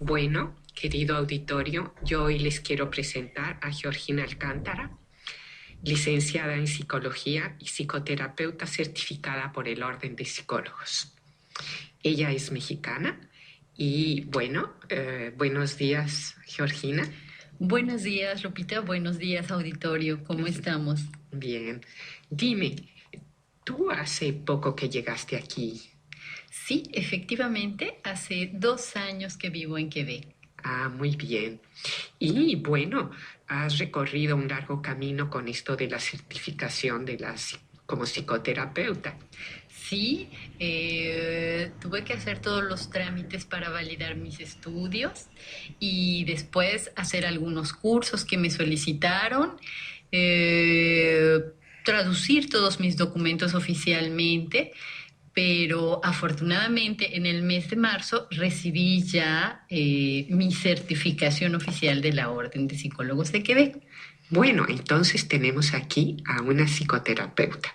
Bueno, querido auditorio, yo hoy les quiero presentar a Georgina Alcántara, licenciada en Psicología y psicoterapeuta certificada por el Orden de Psicólogos. Ella es mexicana y buenos días, Georgina. Buenos días, Lupita. Buenos días, auditorio. ¿Cómo estamos? Bien. Dime, ¿tú hace poco que llegaste aquí? Sí, efectivamente, hace 2 años que vivo en Quebec. Ah, muy bien. Y bueno, has recorrido un largo camino con esto de la certificación como psicoterapeuta. Sí, tuve que hacer todos los trámites para validar mis estudios y después hacer algunos cursos que me solicitaron, eh, traducir todos mis documentos oficialmente. Pero afortunadamente en el mes de marzo recibí ya mi certificación oficial de la Orden de Psicólogos de Quebec. Bueno, entonces tenemos aquí a una psicoterapeuta,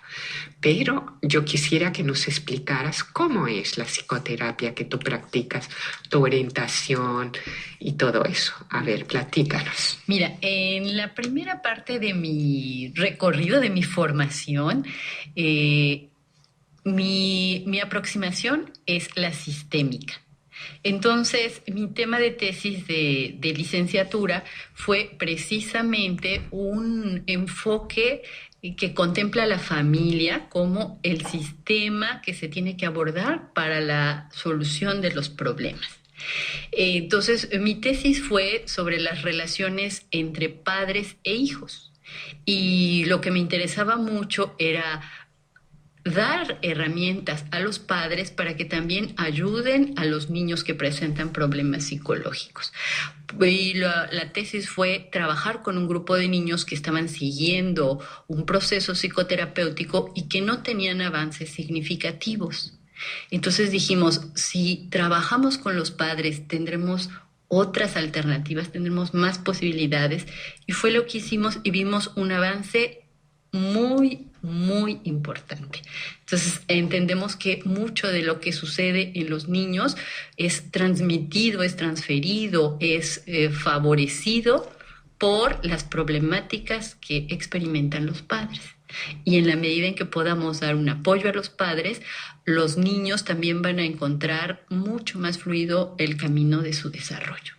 pero yo quisiera que nos explicaras cómo es la psicoterapia que tú practicas, tu orientación y todo eso. A ver, platícanos. Mira, en la primera parte de mi recorrido, de mi formación, mi aproximación es la sistémica. Entonces, mi tema de tesis de licenciatura fue precisamente un enfoque que contempla a la familia como el sistema que se tiene que abordar para la solución de los problemas. Entonces, mi tesis fue sobre las relaciones entre padres e hijos. Y lo que me interesaba mucho era dar herramientas a los padres para que también ayuden a los niños que presentan problemas psicológicos. Y la tesis fue trabajar con un grupo de niños que estaban siguiendo un proceso psicoterapéutico y que no tenían avances significativos. Entonces dijimos, si trabajamos con los padres, tendremos otras alternativas, tendremos más posibilidades. Y fue lo que hicimos y vimos un avance muy, muy importante. Entonces, entendemos que mucho de lo que sucede en los niños es transmitido, es transferido, es favorecido por las problemáticas que experimentan los padres. Y en la medida en que podamos dar un apoyo a los padres, los niños también van a encontrar mucho más fluido el camino de su desarrollo.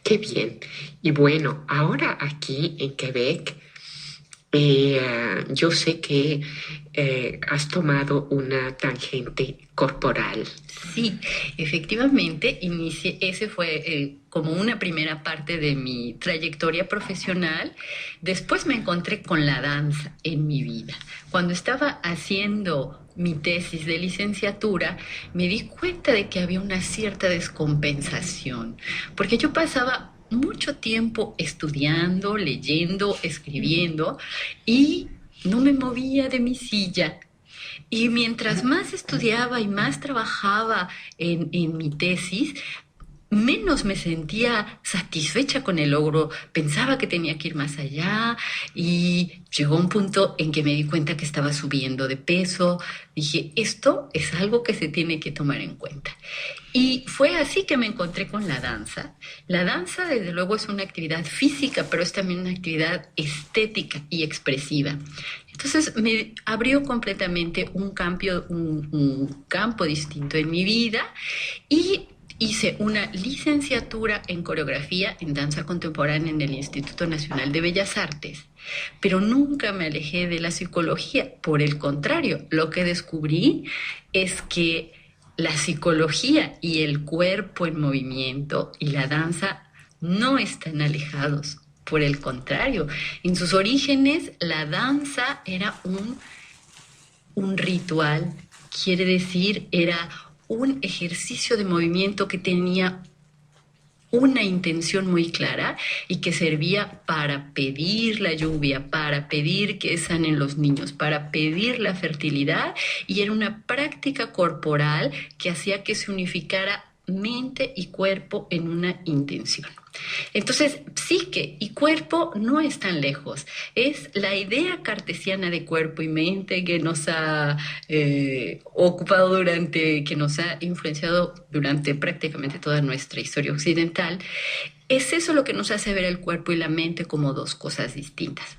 Qué bien. Y bueno, ahora aquí en Quebec, yo sé que has tomado una tangente corporal. Sí, efectivamente, ese fue como una primera parte de mi trayectoria profesional. Después me encontré con la danza en mi vida. Cuando estaba haciendo mi tesis de licenciatura, me di cuenta de que había una cierta descompensación, porque yo pasaba mucho tiempo estudiando, leyendo, escribiendo y no me movía de mi silla. Y mientras más estudiaba y más trabajaba en mi tesis, menos me sentía satisfecha con el logro, pensaba que tenía que ir más allá y llegó un punto en que me di cuenta que estaba subiendo de peso. Dije, esto es algo que se tiene que tomar en cuenta. Y fue así que me encontré con la danza. La danza, desde luego, es una actividad física, pero es también una actividad estética y expresiva. Entonces me abrió completamente un campo distinto en mi vida y hice una licenciatura en coreografía en danza contemporánea en el Instituto Nacional de Bellas Artes, pero nunca me alejé de la psicología. Por el contrario, lo que descubrí es que la psicología y el cuerpo en movimiento y la danza no están alejados. Por el contrario, en sus orígenes la danza era un ritual, quiere decir, era un ejercicio de movimiento que tenía una intención muy clara y que servía para pedir la lluvia, para pedir que sanen los niños, para pedir la fertilidad, y era una práctica corporal que hacía que se unificara mente y cuerpo en una intención. Entonces, psique y cuerpo no están lejos. Es la idea cartesiana de cuerpo y mente que nos ha ocupado que nos ha influenciado durante prácticamente toda nuestra historia occidental. Es eso lo que nos hace ver el cuerpo y la mente como dos cosas distintas.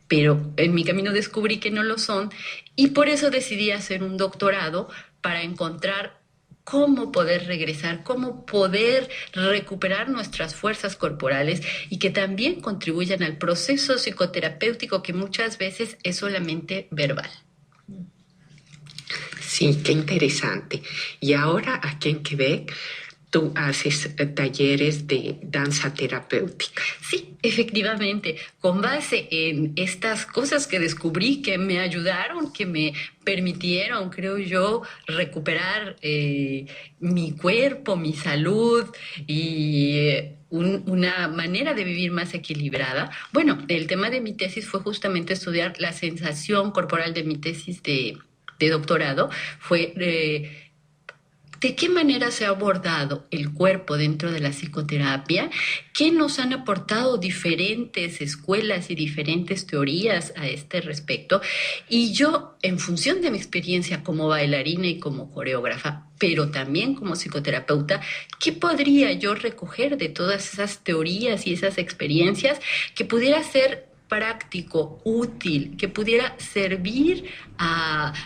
Pero en mi camino descubrí que no lo son y por eso decidí hacer un doctorado para encontrar cómo poder regresar, cómo poder recuperar nuestras fuerzas corporales y que también contribuyan al proceso psicoterapéutico que muchas veces es solamente verbal. Sí, qué interesante. Y ahora aquí en Quebec, tú haces talleres de danza terapéutica. Sí, efectivamente, con base en estas cosas que descubrí que me ayudaron, que me permitieron, creo yo, recuperar mi cuerpo, mi salud y una manera de vivir más equilibrada. Bueno, el tema de mi tesis fue justamente estudiar la sensación corporal de mi tesis de doctorado, fue ¿de qué manera se ha abordado el cuerpo dentro de la psicoterapia? ¿Qué nos han aportado diferentes escuelas y diferentes teorías a este respecto? Y yo, en función de mi experiencia como bailarina y como coreógrafa, pero también como psicoterapeuta, ¿qué podría yo recoger de todas esas teorías y esas experiencias que pudiera ser práctico, útil, que pudiera servir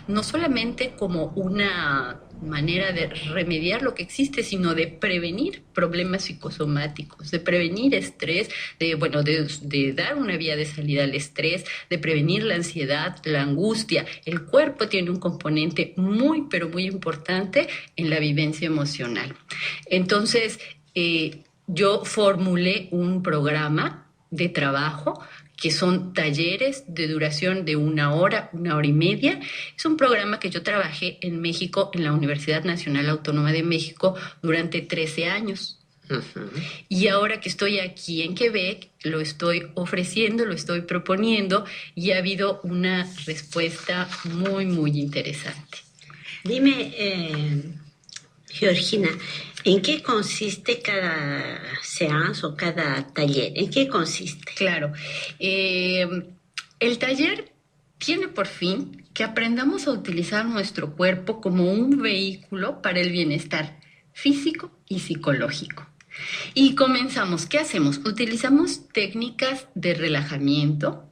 no solamente como una manera de remediar lo que existe, sino de prevenir problemas psicosomáticos, de prevenir estrés, de dar una vía de salida al estrés, de prevenir la ansiedad, la angustia. El cuerpo tiene un componente muy, pero muy importante en la vivencia emocional. Entonces, yo formulé un programa de trabajo que son talleres de duración de 1 hora, 1 hora y media. Es un programa que yo trabajé en México, en la Universidad Nacional Autónoma de México, durante 13 años. Uh-huh. Y ahora que estoy aquí en Quebec, lo estoy ofreciendo, lo estoy proponiendo y ha habido una respuesta muy, muy interesante. Dime, Georgina, ¿en qué consiste cada seance o cada taller? ¿En qué consiste? Claro. El taller tiene por fin que aprendamos a utilizar nuestro cuerpo como un vehículo para el bienestar físico y psicológico. Y comenzamos. ¿Qué hacemos? Utilizamos técnicas de relajamiento,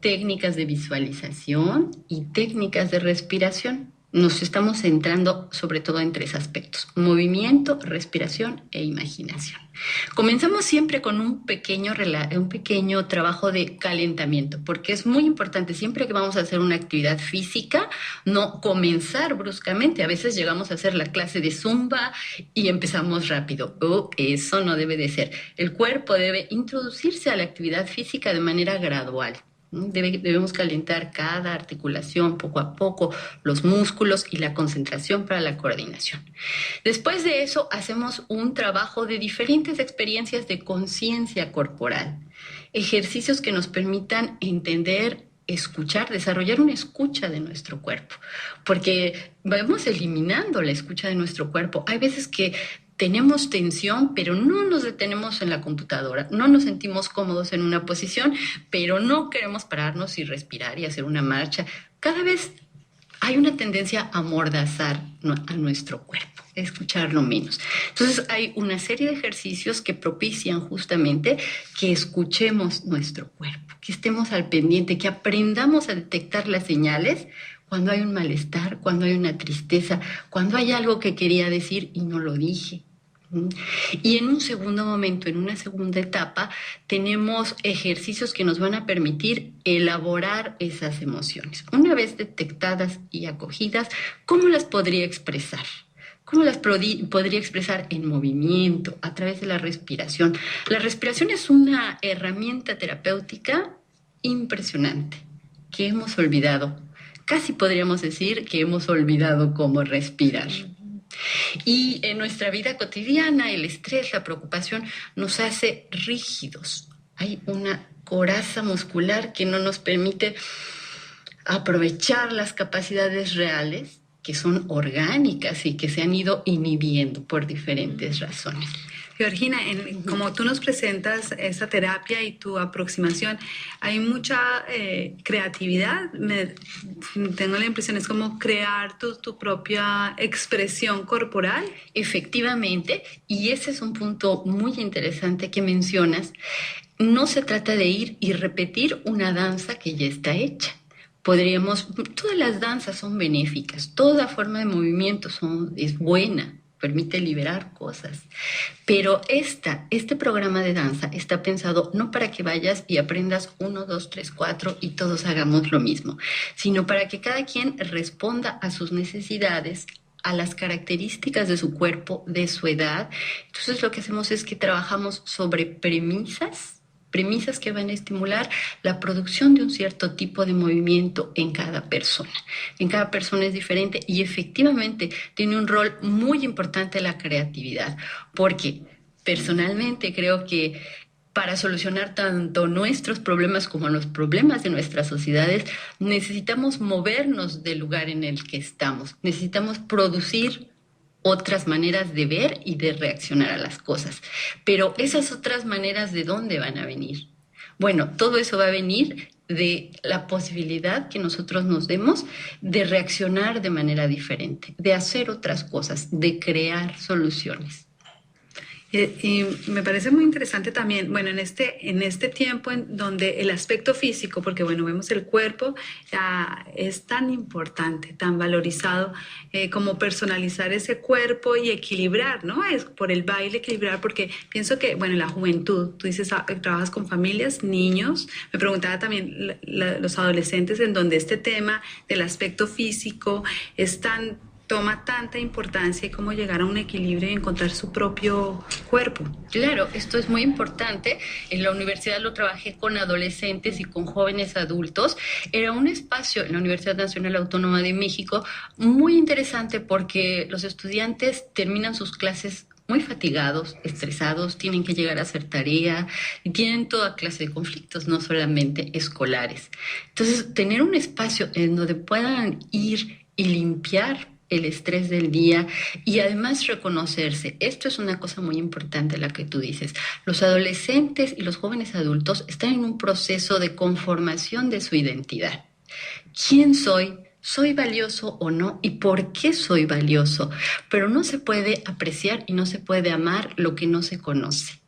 técnicas de visualización y técnicas de respiración. Nos estamos centrando sobre todo en 3 aspectos: movimiento, respiración e imaginación. Comenzamos siempre con un pequeño trabajo de calentamiento, porque es muy importante siempre que vamos a hacer una actividad física, no comenzar bruscamente. A veces llegamos a hacer la clase de Zumba y empezamos rápido. Eso no debe de ser. El cuerpo debe introducirse a la actividad física de manera gradual. Debemos calentar cada articulación poco a poco, los músculos y la concentración para la coordinación. Después de eso, hacemos un trabajo de diferentes experiencias de conciencia corporal, ejercicios que nos permitan entender, escuchar, desarrollar una escucha de nuestro cuerpo, porque vamos eliminando la escucha de nuestro cuerpo. Hay veces que tenemos tensión, pero no nos detenemos en la computadora, no nos sentimos cómodos en una posición, pero no queremos pararnos y respirar y hacer una marcha. Cada vez hay una tendencia a amordazar a nuestro cuerpo, a escucharlo menos. Entonces hay una serie de ejercicios que propician justamente que escuchemos nuestro cuerpo, que estemos al pendiente, que aprendamos a detectar las señales cuando hay un malestar, cuando hay una tristeza, cuando hay algo que quería decir y no lo dije. Y en un segundo momento, en una segunda etapa, tenemos ejercicios que nos van a permitir elaborar esas emociones. Una vez detectadas y acogidas, ¿cómo las podría expresar? ¿Cómo las podría expresar? En movimiento, a través de la respiración. La respiración es una herramienta terapéutica impresionante que hemos olvidado. Casi podríamos decir que hemos olvidado cómo respirar. Y en nuestra vida cotidiana, el estrés, la preocupación nos hace rígidos. Hay una coraza muscular que no nos permite aprovechar las capacidades reales, que son orgánicas y que se han ido inhibiendo por diferentes razones. Georgina, como tú nos presentas esa terapia y tu aproximación, hay mucha creatividad. Tengo la impresión, es como crear tu propia expresión corporal. Efectivamente, y ese es un punto muy interesante que mencionas. No se trata de ir y repetir una danza que ya está hecha. Todas las danzas son benéficas, toda forma de movimiento es buena, permite liberar cosas. Pero este programa de danza está pensado no para que vayas y aprendas 1, 2, 3, 4 y todos hagamos lo mismo, sino para que cada quien responda a sus necesidades, a las características de su cuerpo, de su edad. Entonces lo que hacemos es que trabajamos sobre premisas que van a estimular la producción de un cierto tipo de movimiento en cada persona. En cada persona es diferente y efectivamente tiene un rol muy importante la creatividad, porque personalmente creo que para solucionar tanto nuestros problemas como los problemas de nuestras sociedades, necesitamos movernos del lugar en el que estamos, necesitamos producir otras maneras de ver y de reaccionar a las cosas. Pero esas otras maneras, ¿de dónde van a venir? Bueno, todo eso va a venir de la posibilidad que nosotros nos demos de reaccionar de manera diferente, de hacer otras cosas, de crear soluciones. Y me parece muy interesante también, bueno, en este tiempo en donde el aspecto físico, porque bueno, vemos el cuerpo, es tan importante, tan valorizado, como personalizar ese cuerpo y equilibrar, ¿no? Es por el baile equilibrar, porque pienso que, bueno, la juventud, tú dices, trabajas con familias, niños, me preguntaba también los adolescentes, en donde este tema del aspecto físico toma tanta importancia, y cómo llegar a un equilibrio y encontrar su propio cuerpo. Claro, esto es muy importante. En la universidad lo trabajé con adolescentes y con jóvenes adultos. Era un espacio en la Universidad Nacional Autónoma de México muy interesante porque los estudiantes terminan sus clases muy fatigados, estresados, tienen que llegar a hacer tarea y tienen toda clase de conflictos, no solamente escolares. Entonces, tener un espacio en donde puedan ir y limpiar el estrés del día y además reconocerse. Esto es una cosa muy importante la que tú dices. Los adolescentes y los jóvenes adultos están en un proceso de conformación de su identidad. ¿Quién soy? ¿Soy valioso o no? ¿Y por qué soy valioso? Pero no se puede apreciar y no se puede amar lo que no se conoce.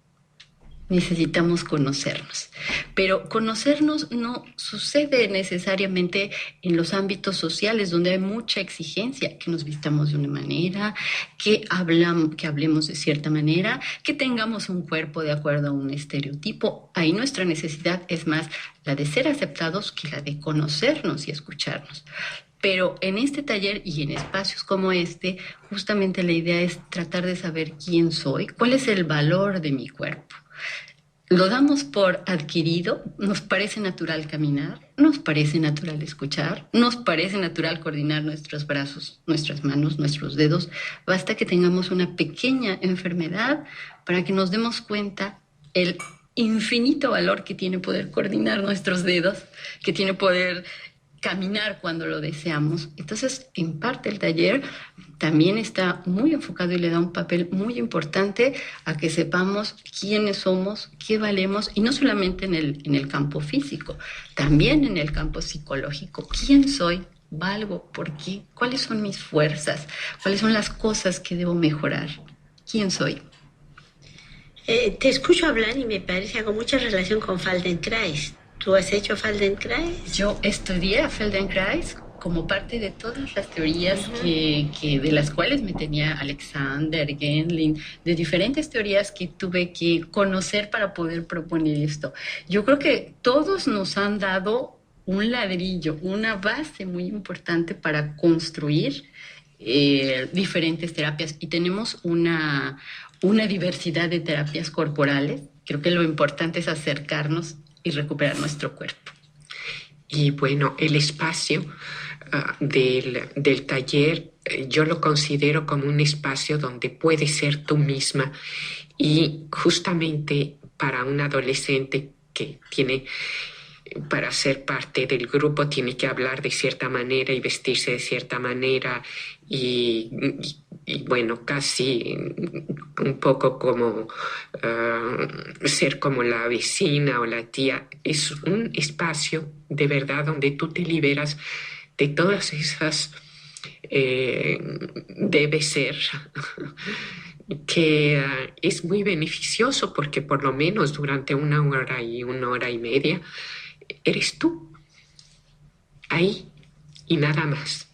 Necesitamos conocernos, pero conocernos no sucede necesariamente en los ámbitos sociales donde hay mucha exigencia, que nos vistamos de una manera, que hablemos de cierta manera, que tengamos un cuerpo de acuerdo a un estereotipo. Ahí nuestra necesidad es más la de ser aceptados que la de conocernos y escucharnos. Pero en este taller y en espacios como este, justamente la idea es tratar de saber quién soy, cuál es el valor de mi cuerpo. Lo damos por adquirido, nos parece natural caminar, nos parece natural escuchar, nos parece natural coordinar nuestros brazos, nuestras manos, nuestros dedos. Basta que tengamos una pequeña enfermedad para que nos demos cuenta el infinito valor que tiene poder coordinar nuestros dedos, que tiene poder caminar cuando lo deseamos. Entonces, en parte el taller también está muy enfocado y le da un papel muy importante a que sepamos quiénes somos, qué valemos, y no solamente en el campo físico, también en el campo psicológico. ¿Quién soy? ¿Valgo? ¿Por qué? ¿Cuáles son mis fuerzas? ¿Cuáles son las cosas que debo mejorar? ¿Quién soy? Te escucho hablar y me parece algo mucha relación con Feldenkrais. ¿Tú has hecho Feldenkrais? Yo estudié a Feldenkrais como parte de todas las teorías de las cuales me tenía Alexander, Gendlin, de diferentes teorías que tuve que conocer para poder proponer esto. Yo creo que todos nos han dado un ladrillo, una base muy importante para construir diferentes terapias, y tenemos una diversidad de terapias corporales. Creo que lo importante es acercarnos y recuperar nuestro cuerpo. Y bueno, el espacio del taller yo lo considero como un espacio donde puedes ser tú misma, y justamente para un adolescente que tiene para ser parte del grupo tiene que hablar de cierta manera y vestirse de cierta manera y bueno, casi un poco como ser como la vecina o la tía. Es un espacio de verdad donde tú te liberas de todas esas debe ser que es muy beneficioso porque por lo menos durante 1 hora y media eres tú ahí y nada más.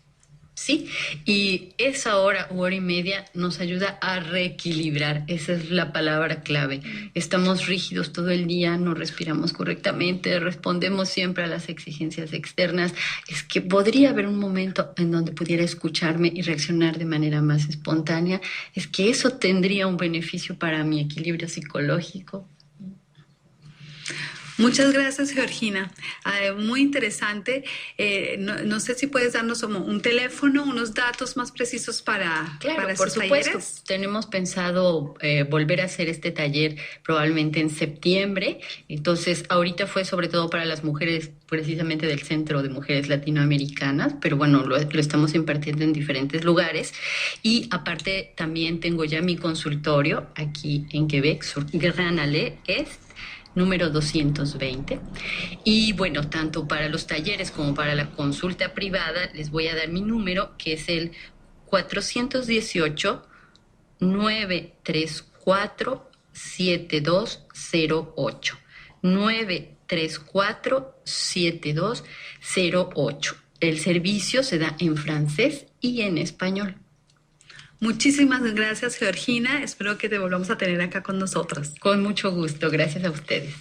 Sí, y esa hora u hora y media nos ayuda a reequilibrar, esa es la palabra clave. Estamos rígidos todo el día, no respiramos correctamente, respondemos siempre a las exigencias externas. Es que podría haber un momento en donde pudiera escucharme y reaccionar de manera más espontánea. Es que eso tendría un beneficio para mi equilibrio psicológico. Muchas gracias, Georgina. Muy interesante. No sé si puedes darnos como un teléfono, unos datos más precisos para por estos supuesto. talleres. Tenemos pensado volver a hacer este taller probablemente en septiembre. Entonces, ahorita fue sobre todo para las mujeres, precisamente del Centro de Mujeres Latinoamericanas, pero bueno, lo estamos impartiendo en diferentes lugares. Y aparte, también tengo ya mi consultorio aquí en Quebec, sur Gran Allée Est, número 220. Y bueno, tanto para los talleres como para la consulta privada, les voy a dar mi número, que es el 418-934-7208. 934-7208. El servicio se da en francés y en español. Muchísimas gracias, Georgina. Espero que te volvamos a tener acá con nosotros. Con mucho gusto. Gracias a ustedes.